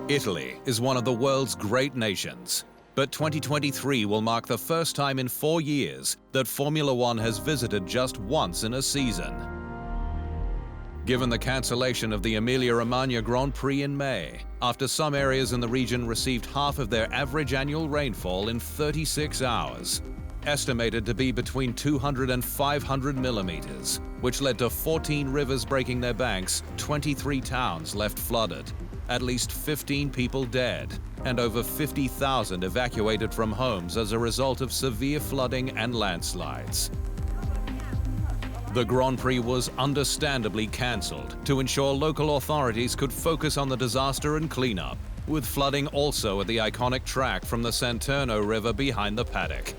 Italy is one of the world's great nations, but 2023 will mark the first time in 4 years that Formula One has visited just once in a season. Given the cancellation of the Emilia Romagna Grand Prix in May, after some areas in the region received half of their average annual rainfall in 36 hours, estimated to be between 200 and 500 millimeters, which led to 14 rivers breaking their banks, 23 towns left flooded, at least 15 people dead, and over 50,000 evacuated from homes as a result of severe flooding and landslides. The Grand Prix was understandably cancelled to ensure local authorities could focus on the disaster and cleanup, with flooding also at the iconic track from the Santerno River behind the paddock.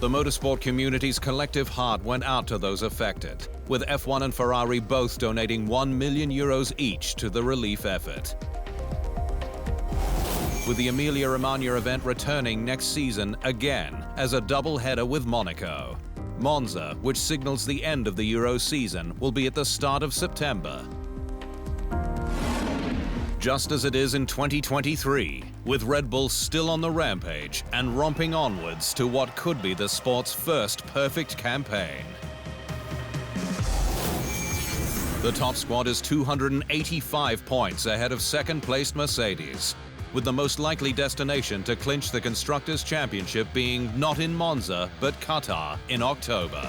The motorsport community's collective heart went out to those affected, with F1 and Ferrari both donating €1 million each to the relief effort. With the Emilia Romagna event returning next season again as a double-header with Monaco. Monza, which signals the end of the Euro season, will be at the start of September. Just as it is in 2023, with Red Bull still on the rampage and romping onwards to what could be the sport's first perfect campaign. The top squad is 285 points ahead of second-placed Mercedes, with the most likely destination to clinch the Constructors' Championship being not in Monza, but Qatar in October.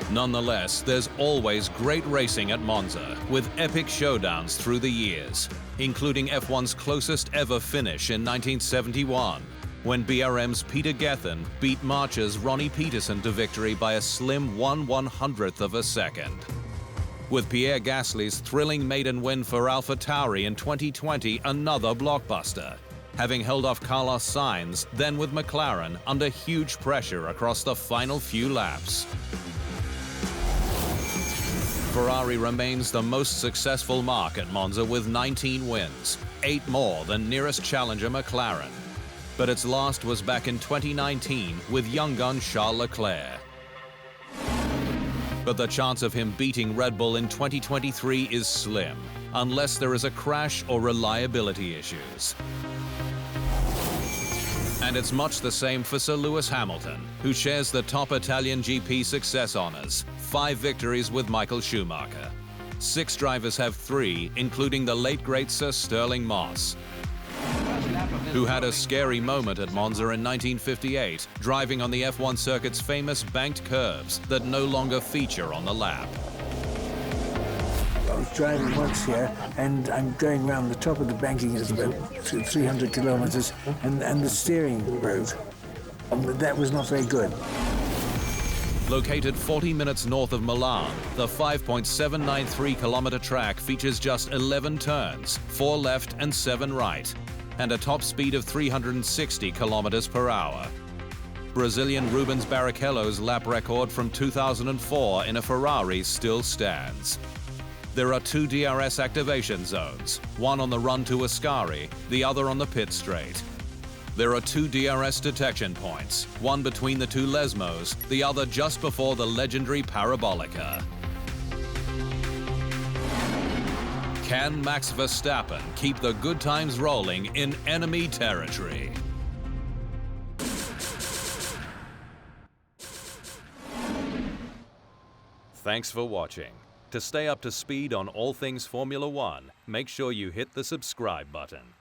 Nonetheless, there's always great racing at Monza, with epic showdowns through the years, including F1's closest ever finish in 1971, when BRM's Peter Gethin beat March's Ronnie Peterson to victory by a slim 1/100th of a second. With Pierre Gasly's thrilling maiden win for AlphaTauri in 2020 another blockbuster, having held off Carlos Sainz, then with McLaren under huge pressure across the final few laps. Ferrari remains the most successful marque at Monza with 19 wins, 8 more than nearest challenger McLaren. But its last was back in 2019 with young gun Charles Leclerc. But the chance of him beating Red Bull in 2023 is slim, unless there is a crash or reliability issues. And it's much the same for Sir Lewis Hamilton, who shares the top Italian GP success honours, 5 victories with Michael Schumacher. 6 drivers have 3, including the late great Sir Stirling Moss, who had a scary moment at Monza in 1958, driving on the F1 circuit's famous banked curves that no longer feature on the lap. I was driving once here, and I'm going around the top of the banking at about 300 kilometers, and the steering broke. That was not very good. Located 40 minutes north of Milan, the 5.793-kilometer track features just 11 turns, 4 left and 7 right, and a top speed of 360 kilometers per hour. Brazilian Rubens Barrichello's lap record from 2004 in a Ferrari still stands. There are 2 DRS activation zones, one on the run to Ascari, the other on the pit straight. There are 2 DRS detection points, one between the 2 Lesmos, the other just before the legendary Parabolica. Can Max Verstappen keep the good times rolling in enemy territory? Thanks for watching. To stay up to speed on all things Formula One, make sure you hit the subscribe button.